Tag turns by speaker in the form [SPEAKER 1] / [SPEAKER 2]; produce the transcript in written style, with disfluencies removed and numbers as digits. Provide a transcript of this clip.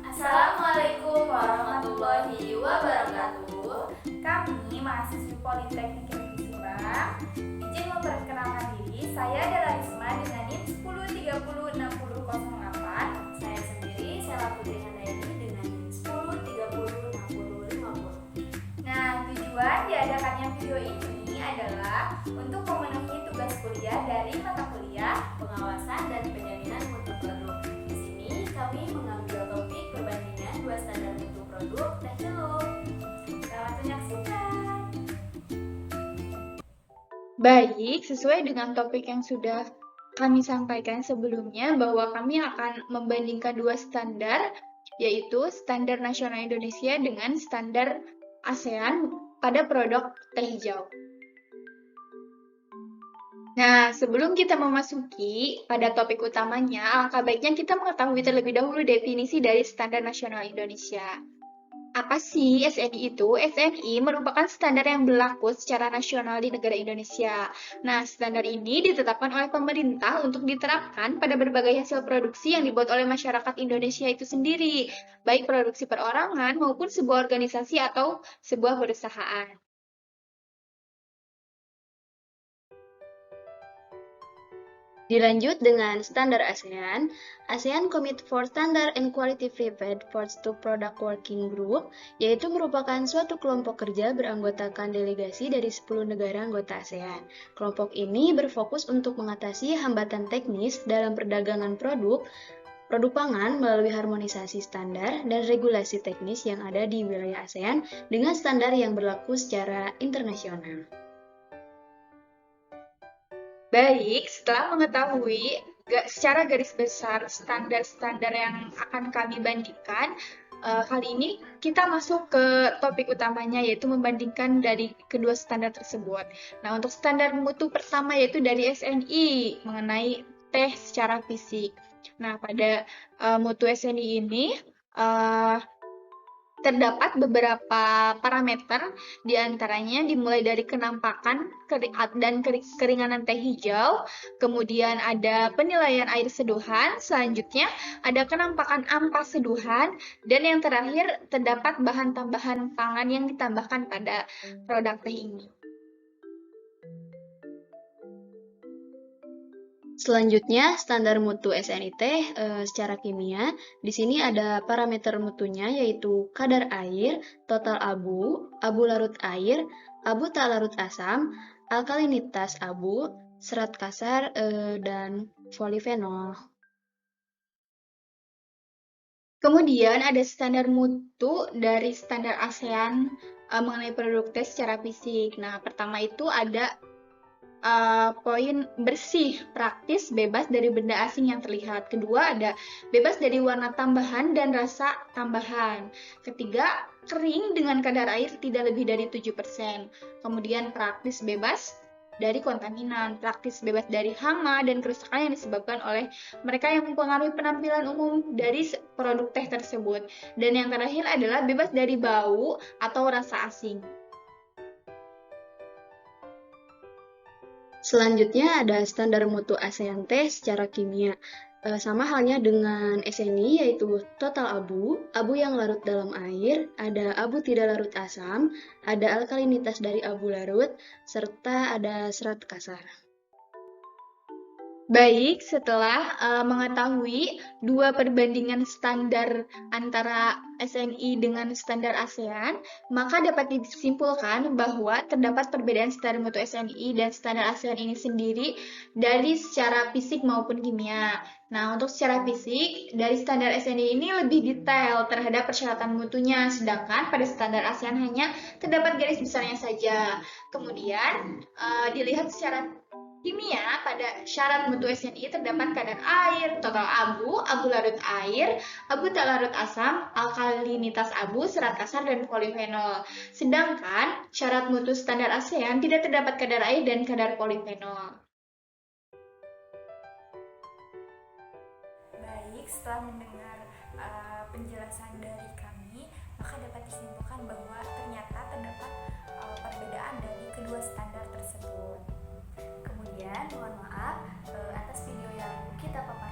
[SPEAKER 1] Assalamualaikum warahmatullahi wabarakatuh. Kami mahasiswi Politeknik Negeri Semarang izin memperkenalkan diri. Saya adalah Risma dengan NIM 10306008.
[SPEAKER 2] Saya sendiri, Sela Putri Handayani dengan NIM 10306050.
[SPEAKER 1] Nah, tujuan diadakannya video ini adalah untuk memenuhi tugas kuliah dari mata kuliah
[SPEAKER 2] Pengawasan dan penjaminan mutu produk. Di sini kami mengambil topik perbandingan dua standar mutu produk teh celup.
[SPEAKER 1] Selamat menyaksikan.
[SPEAKER 3] Baik, sesuai dengan topik yang sudah kami sampaikan sebelumnya bahwa kami akan membandingkan dua standar, yaitu standar nasional Indonesia dengan standar ASEAN pada produk teh hijau. Nah, sebelum kita memasuki pada topik utamanya, alangkah baiknya kita mengetahui terlebih dahulu definisi dari standar nasional Indonesia. Apa sih SNI itu? SNI merupakan standar yang berlaku secara nasional di negara Indonesia. Nah, standar ini ditetapkan oleh pemerintah untuk diterapkan pada berbagai hasil produksi yang dibuat oleh masyarakat Indonesia itu sendiri, baik produksi perorangan maupun sebuah organisasi atau sebuah perusahaan.
[SPEAKER 2] Dilanjut dengan standar ASEAN. ASEAN Commit for Standard and Quality Prepared Ports to Product Working Group, yaitu merupakan suatu kelompok kerja beranggotakan delegasi dari 10 negara anggota ASEAN. Kelompok ini berfokus untuk mengatasi hambatan teknis dalam perdagangan produk pangan melalui harmonisasi standar dan regulasi teknis yang ada di wilayah ASEAN dengan standar yang berlaku secara internasional.
[SPEAKER 3] Baik, setelah mengetahui secara garis besar standar-standar yang akan kami bandingkan, kali ini kita masuk ke topik utamanya, yaitu membandingkan dari kedua standar tersebut. Nah, untuk standar mutu pertama yaitu dari SNI mengenai teh secara fisik. Nah, pada mutu SNI ini terdapat beberapa parameter, diantaranya dimulai dari kenampakan dan keringanan teh hijau, kemudian ada penilaian air seduhan, selanjutnya ada kenampakan ampas seduhan, dan yang terakhir terdapat bahan tambahan pangan yang ditambahkan pada produk teh ini.
[SPEAKER 2] Selanjutnya, standar mutu SNI teh secara kimia. Di sini ada parameter mutunya yaitu kadar air, total abu, abu larut air, abu tak larut asam, alkalinitas abu, serat kasar, dan polifenol.
[SPEAKER 3] Kemudian ada standar mutu dari standar ASEAN mengenai produk teh secara fisik. Nah, pertama itu ada poin bersih, praktis, bebas dari benda asing yang terlihat. Kedua ada bebas dari warna tambahan dan rasa tambahan. Ketiga, kering dengan kadar air tidak lebih dari 7%. Kemudian praktis, bebas dari kontaminan, praktis bebas dari hama dan kerusakan yang disebabkan oleh mereka yang mempengaruhi penampilan umum dari produk teh tersebut. Dan yang terakhir adalah bebas dari bau atau rasa asing.
[SPEAKER 2] Selanjutnya ada standar mutu ASEAN teh secara kimia. Sama halnya dengan SNI, yaitu total abu, abu yang larut dalam air, ada abu tidak larut asam, ada alkalinitas dari abu larut, serta ada serat kasar.
[SPEAKER 3] Baik, setelah mengetahui dua perbandingan standar antara SNI dengan standar ASEAN, maka dapat disimpulkan bahwa terdapat perbedaan standar mutu SNI dan standar ASEAN ini sendiri dari secara fisik maupun kimia. Nah, untuk secara fisik, dari standar SNI ini lebih detail terhadap persyaratan mutunya, sedangkan pada standar ASEAN hanya terdapat garis besarnya saja. Kemudian, dilihat secara kimia, pada syarat mutu SNI terdapat kadar air, total abu, abu larut air, abu tak larut asam, alkalinitas abu, serat kasar, dan polifenol. Sedangkan syarat mutu standar ASEAN tidak terdapat kadar air dan kadar polifenol.
[SPEAKER 1] Baik, setelah mendengar penjelasan dari kami, maka dapat disimpulkan bahwa ternyata terdapat perbedaan dari kedua standar tersebut. Kemudian, mohon maaf atas video yang kita paparkan